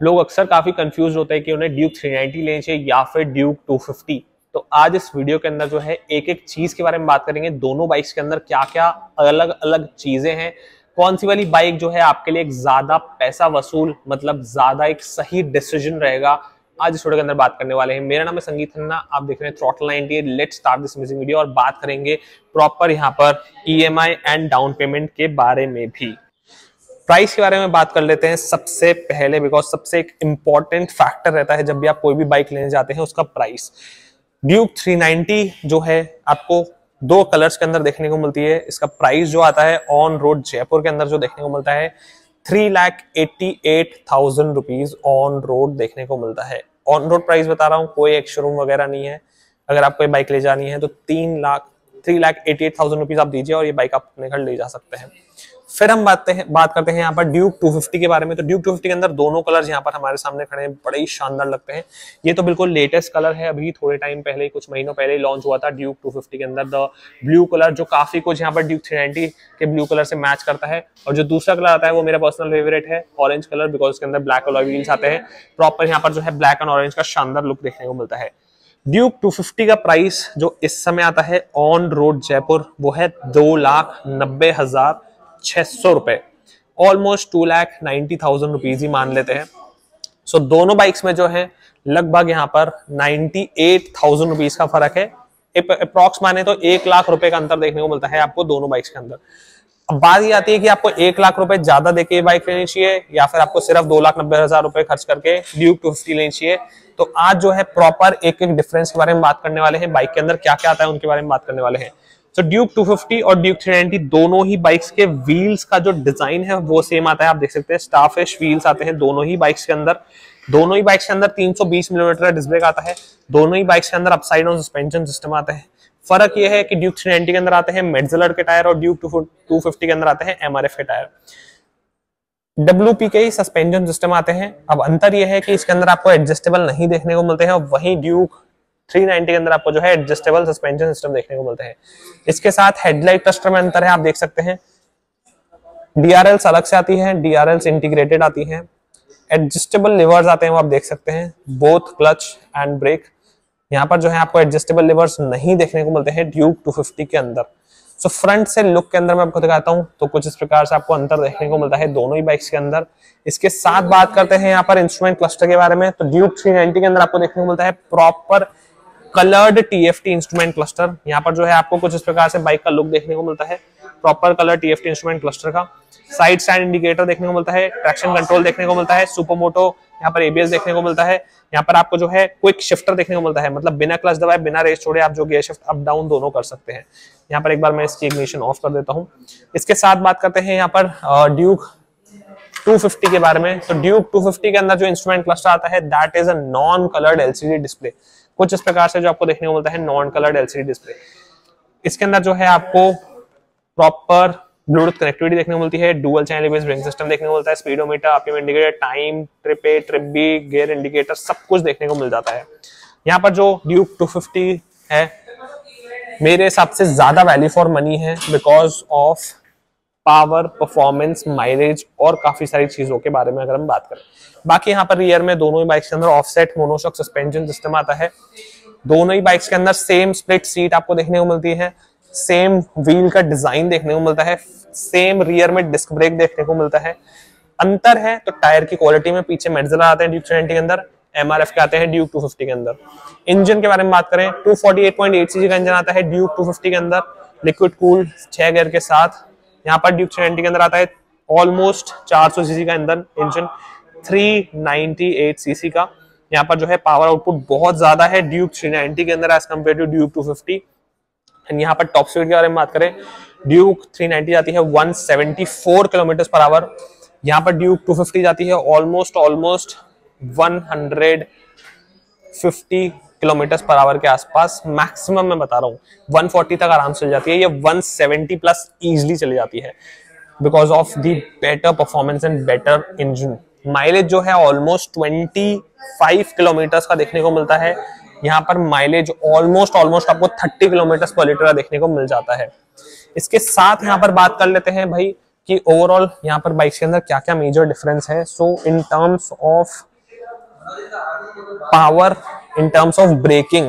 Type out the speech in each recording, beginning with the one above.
लोग अक्सर काफी कंफ्यूज होते हैं कि उन्हें ड्यूक 390 लेनी चाहिए या फिर ड्यूक 250। तो आज इस वीडियो के अंदर जो है एक एक चीज के बारे में बात करेंगे, दोनों बाइक्स के अंदर क्या क्या अलग अलग चीजें हैं, कौन सी वाली बाइक जो है आपके लिए एक ज्यादा पैसा वसूल मतलब ज्यादा एक सही डिसीजन रहेगा। आज इस वीडियो के अंदर बात करने वाले हैं। मेरा नाम है संगीत खन्ना, आप देख रहे हैं throttle 98। Let's start this amazing video और बात करेंगे प्रॉपर यहाँ पर ईएमआई एंड डाउन पेमेंट के बारे में भी। प्राइस के बारे में बात कर लेते हैं सबसे पहले, बिकॉज सबसे एक इंपॉर्टेंट फैक्टर रहता है जब भी आप कोई भी बाइक लेने जाते हैं उसका प्राइस। ड्यूक 390 जो है आपको दो कलर्स के अंदर देखने को मिलती है। इसका प्राइस जो आता है ऑन रोड जयपुर के अंदर जो देखने को मिलता है 3,88,000 रुपीज ऑन रोड देखने को मिलता है। ऑन रोड प्राइस बता रहा हूँ, कोई एक शोरूम वगैरह नहीं है। अगर आपको बाइक ले जानी है तो 3,88,000 रुपीज आप दीजिए और ये बाइक आप अपने घर ले जा सकते हैं। फिर हम बात करते हैं यहाँ पर ड्यूक 250 के बारे में। तो ड्यूक 250 के अंदर दोनों कलर्स यहाँ पर हमारे सामने खड़े हैं, बड़े ही शानदार लगते हैं। ये तो बिल्कुल लेटेस्ट कलर है, अभी थोड़े टाइम पहले, कुछ महीनों पहले ही लॉन्च हुआ था ड्यूक 250 के अंदर द ब्लू कलर, जो काफी कुछ यहाँ पर ड्यूक 390 के ब्लू कलर से मैच करता है। और जो दूसरा कलर आता है वो मेरा पर्सनल फेवरेट है, ऑरेंज कलर, बिकॉज इसके अंदर ब्लैक अलॉय व्हील्स आते हैं। प्रॉपर यहाँ पर जो है ब्लैक एंड ऑरेंज का शानदार लुक देखने को मिलता है। ड्यूक 250 का प्राइस जो इस समय आता है ऑन रोड जयपुर वो है 2,90,600 रुपए, ऑलमोस्ट 2,90,000 रुपीज ही मान लेते हैं। सो दोनों बाइक्स में जो है लगभग यहाँ पर 98,000 रुपीज का फर्क है। अप्रॉक्स माने तो 1 लाख रुपए का अंतर देखने को मिलता है आपको दोनों बाइक्स के अंदर। अब बात ये आती है कि आपको 1 लाख रुपए ज्यादा देके बाइक लेनी चाहिए या फिर आपको सिर्फ 2,90,000 रुपए खर्च करके ड्यूक 250 लेनी चाहिए। तो आज जो है प्रॉपर एक एक डिफरेंस के बारे में बात करने वाले हैं, बाइक के अंदर क्या क्या आता है उनके बारे में बात करने वाले हैं। तो ड्यूक 250 और ड्यूक 390 दोनों ही बाइक्स के व्हील्स का जो डिजाइन है वो सेम आता है। आप देख सकते हैं स्टारफिश व्हील्स आते हैं दोनों ही बाइक्स के अंदर। दोनों ही बाइक्स के अंदर 320 मिलीमीटर का डिस्क ब्रेक आता है। दोनों ही बाइक्स के अंदर अपसाइड डाउन सस्पेंशन सिस्टम आता है। फर्क यह है कि ड्यूक 390 के अंदर आते हैं मेटजेलर के टायर और ड्यूक 250 के अंदर आते हैं एमआरएफ के टायर। WP के ही सस्पेंशन सिस्टम आते हैं। अब अंतर यह है कि इसके अंदर आपको एडजस्टेबल नहीं देखने को मिलते हैं, वहीं ड्यूक 390 के अंदर आपको जो है एडजस्टेबल सस्पेंशन सिस्टम देखने को मिलते हैं। इसके साथ हेडलाइट क्लस्टर में अंतर है, आप देख सकते हैं। DRLs अलग से आती है, DRLs इंटीग्रेटेड आती हैं। एडजस्टेबल लिवर्स आते हैं, वो आप देख सकते हैं, बोथ क्लच एंड ब्रेक। यहाँ पर जो है आपको एडजस्टेबल लिवर्स नहीं देखने को मिलते हैं ड्यूक 250 के अंदर। सो फ्रंट से लुक के अंदर मैं आपको दिखाता हूँ तो कुछ इस प्रकार से आपको अंतर देखने को मिलता है दोनों ही बाइक्स के अंदर। इसके साथ बात करते हैं यहाँ पर इंस्ट्रूमेंट क्लस्टर के बारे में। तो ड्यूक 390 के अंदर आपको देखने को मिलता है proper coloured TFT instrument cluster. यहाँ पर जो है आपको कुछ इस प्रकार से बाइक का लुक देखने को मिलता है, proper colour TFT instrument cluster का। साइड स्टैंड इंडिकेटर देखने को मिलता है, ट्रैक्शन कंट्रोल देखने को मिलता है, सुपरमोटो यहाँ पर ABS देखने को मिलता है। यहाँ पर आपको जो है क्विक शिफ्टर देखने को मिलता है, मतलब बिना क्लच दबाए बिना रेस छोड़े आप जो गियर शिफ्ट अप डाउन दोनों कर सकते हैं। यहाँ पर एक बार मैं इसकी इग्निशन ऑफ कर देता हूँ। इसके साथ बात करते हैं यहाँ पर ड्यूक 250 के बारे में। तो ड्यूक 250 के अंदर जो इंस्ट्रूमेंट क्लस्टर आता है that is a non coloured LCD display. कुछ इस प्रकार से जो आपको देखने को मिलता है नॉन कलर्ड LCD डिस्प्ले। इसके अंदर जो है आपको प्रॉपर ब्लूटूथ कनेक्टिविटी देखने को मिलती है, dual channel ABS braking system देखने को मिलता है, speedometer, RPM indicator, time, trip A, trip B, gear indicator, सब कुछ देखने को मिल जाता है। यहाँ पर जो ड्यूक 250 है मेरे हिसाब से ज्यादा वैल्यू फॉर मनी है, because of power, performance, mileage और काफी सारी चीजों के बारे में अगर हम बात करें। बाकी यहाँ पर रियर में दोनों ही बाइक्स के अंदर ऑफसेट मोनोशॉक सस्पेंशन सिस्टम आता है। दोनों ही बाइक्स के अंदर सेम स्प्लिट सीट आपको देखने को मिलती है, सेम व्हील का डिजाइन देखने को मिलता है, सेम रियर में डिस्क ब्रेक देखने को मिलता है। अंतर है तो टायर की क्वालिटी में, पीछे मेटजेलर आते हैं ड्यूक 390 के अंदर, MRF के आते हैं ड्यूक 250 के अंदर। इंजन के बारे में बात करें 248.8 cc का इंजन आता है ड्यूक 250 के अंदर, लिक्विड कूल्ड 6 गियर के साथ। यहाँ पर ड्यूक 390 के अंदर आता है ऑलमोस्ट 400 cc का इंजन 398 cc का। यहाँ पर जो है पावर आउटपुट बहुत ज्यादा है ड्यूक 390 के अंदर as compare to Duke 250। And यहाँ पर टॉप स्पीड के बारे में बात करें ड्यूक 390 जाती है 174 किलोमीटर पर आवर। यहाँ पर ड्यूक 250 जाती है ऑलमोस्ट 150 किलोमीटर पर आवर के आसपास। मैक्सिमम मैं बता रहा हूँ 140 तक आराम से चल जाती है, ये 170 प्लस इजिली चली जाती है because of the better performance and better engine. Mileage जो है ऑलमोस्ट 25 किलोमीटर का देखने को मिलता है। यहाँ पर माइलेज ऑलमोस्ट आपको 30 किलोमीटर पर लीटर देखने को मिल जाता है। इसके साथ यहाँ पर बात कर लेते हैं भाई कि ओवरऑल यहाँ पर बाइक्स के अंदर क्या क्या मेजर डिफरेंस है। So in terms of power, in terms of braking,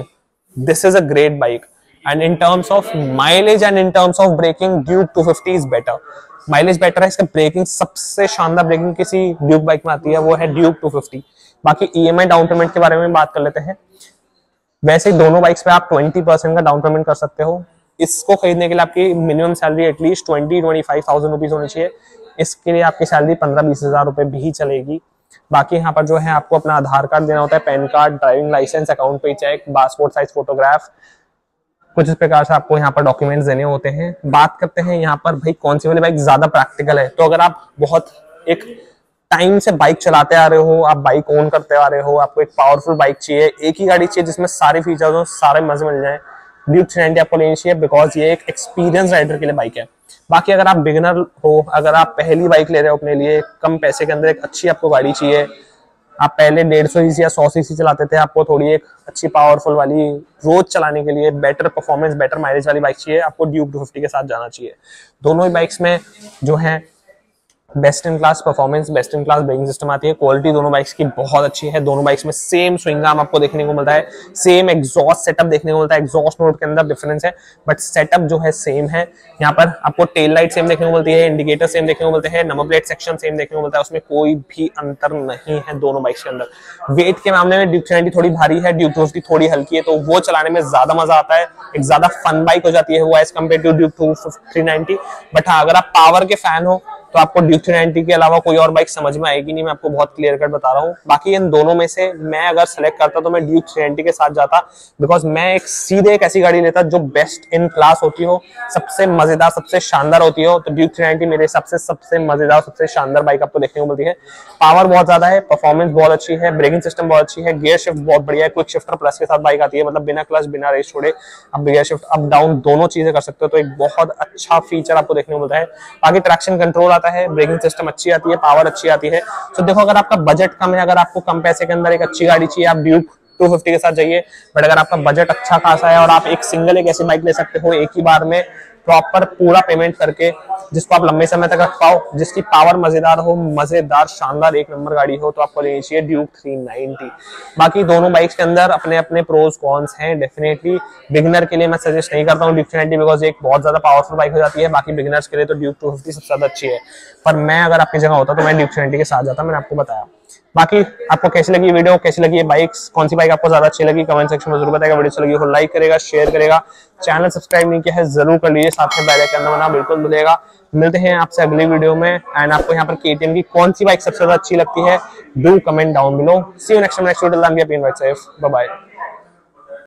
this is a great bike, and in terms of mileage and in terms of braking, Duke 250 is better. Mileage better है, इसका breaking सबसे शानदार breaking किसी Duke bike में आती है, वो है ड्यूक 250। बाकी ईएमआई डाउन पेमेंट के बारे में बात कर लेते हैं। वैसे दोनों बाइक्स पे आप 20% का डाउन पेमेंट कर सकते हो। इसको खरीदने के लिए आपकी मिनिमम सैलरी एटलीस्ट 20-25,000 रुपीज होनी चाहिए। इसके लिए आपकी सैलरी 15-20 हजार रुपए भी चलेगी। बाकी यहाँ पर जो है आपको अपना आधार कार्ड देना होता है, PAN card, driving licence, account payee cheque, passport size photograph, कुछ इस प्रकार से आपको यहाँ पर डॉक्यूमेंट्स देने होते हैं। बात करते हैं यहाँ पर भाई कौन सी वाली बाइक ज्यादा प्रैक्टिकल है। तो अगर आप बहुत एक टाइम से बाइक चलाते आ रहे हो, आप बाइक ओन करते आ रहे हो, आपको एक पावरफुल बाइक चाहिए, एक ही गाड़ी चाहिए जिसमें सारे फीचर्स हो, सारे मजे मिल जाए, ड्यूक 390 आपको लेनी चाहिए, बिकॉज ये एक एक्सपीरियंस राइडर के लिए बाइक है। बाकी अगर आप बिगिनर हो, अगर आप पहली बाइक ले रहे हो अपने लिए, कम पैसे के अंदर एक अच्छी आपको गाड़ी चाहिए, आप पहले 150 सीसी या 100 सीसी चलाते थे, आपको थोड़ी एक अच्छी पावरफुल वाली रोज चलाने के लिए बेटर परफॉर्मेंस, बेटर माइलेज वाली बाइक चाहिए, आपको ड्यूक 250 के साथ जाना चाहिए। दोनों ही बाइक्स में जो है best in class performance, best in class braking system आती है। क्वालिटी दोनों बाइक्स की बहुत अच्छी है। दोनों बाइक्स में सेम स्विंग आर्म आपको देखने को मिलता है, सेम एग्जॉस्ट सेटअप देखने को मिलता है। एग्जॉस्ट नोट के अंदर डिफरेंस है, बट सेटअप जो है सेम है। यहाँ पर आपको टेल लाइट सेम देखने को मिलती है, इंडिकेटर सेम देखने को मिलते हैं, नंबर प्लेट सेक्शन सेम देखने को मिलता है, उसमें कोई भी अंतर नहीं है दोनों बाइक्स के अंदर। वेट के मामले में ड्यूक 390 थोड़ी भारी है, ड्यूक 250 थोड़ी हल्की है, तो वो चलाने में ज्यादा मजा आता है, एक ज्यादा फन बाइक हो जाती है वो as compare to Duke 390। But हाँ, अगर आप पावर के फैन हो तो आपको ड्यूक 390 के अलावा कोई और बाइक समझ में आएगी नहीं, मैं आपको बहुत क्लियर कट बता रहा हूँ। बाकी इन दोनों में से मैं अगर सेलेक्ट करता तो मैं ड्यूक 390 के साथ जाता, बिकॉज मैं एक सीधे एक ऐसी गाड़ी लेता जो बेस्ट इन क्लास होती हो, सबसे मजेदार, सबसे शानदार होती हो। तो ड्यूक 390 मेरे हिसाब से सबसे मजेदार, सबसे शानदार बाइक आपको देखने को मिलती है। पावर बहुत ज्यादा है, परफॉर्मेंस बहुत अच्छी है, ब्रेकिंग सिस्टम बहुत अच्छी है, गियर शिफ्ट बहुत बढ़िया है, क्विक शिफ्टर प्लस के साथ बाइक आती है, मतलब बिना क्लच बिना रेस छोड़े आप गियर शिफ्ट अप डाउन दोनों चीजें कर सकते हो, तो एक बहुत अच्छा फीचर आपको देखने को मिलता है। बाकी ट्रैक्शन कंट्रोल आता है, ब्रेकिंग सिस्टम अच्छी आती है, पावर अच्छी आती है। तो देखो, अगर आपका बजट कम है, अगर आपको कम पैसे के अंदर एक अच्छी गाड़ी चाहिए, आप ड्यूक 250 के साथ जाइए। बट अगर आपका बजट अच्छा खासा है और आप एक सिंगल एक ऐसी बाइक ले सकते हो एक ही बार में प्रॉपर पूरा पेमेंट करके, जिसको आप लंबे समय तक रख पाओ, जिसकी पावर मजेदार हो, मजेदार शानदार एक नंबर गाड़ी हो, तो आपको लेनी चाहिए ड्यूक 390। बाकी दोनों बाइक्स के अंदर अपने अपने प्रोज कॉन्स हैं। डेफिनेटली बिगिनर के लिए मैं सजेस्ट नहीं करता हूँ ड्यूक 390, बिकॉज एक बहुत ज्यादा पावरफुल बाइक हो जाती है। बाकी बिगिनर्स के लिए तो ड्यूक 250 सबसे ज्यादा अच्छी है, पर मैं अगर आपकी जगह होता तो मैं ड्यूक 390 के साथ जाता, मैंने आपको बताया। बाकी आपको कैसी लगी वीडियो, कैसी लगी ये बाइक्स, कौन सी बाइक आपको ज्यादा अच्छी लगी, कमेंट सेक्शन में जरूर बताएगा। वीडियो अच्छी लगी हो लाइक करेगा, शेयर करेगा, चैनल सब्सक्राइब नहीं किया है जरूर कर लीजिए, साथ में बेल आइकन दबाना बिल्कुल भूलिएगा। मिलते हैं आपसे अगली वीडियो में, एंड आपको यहाँ पर केटीएम की कौन सी बाइक सबसे ज्यादा अच्छी लगती है, do comment down below. See you next video, bye bye.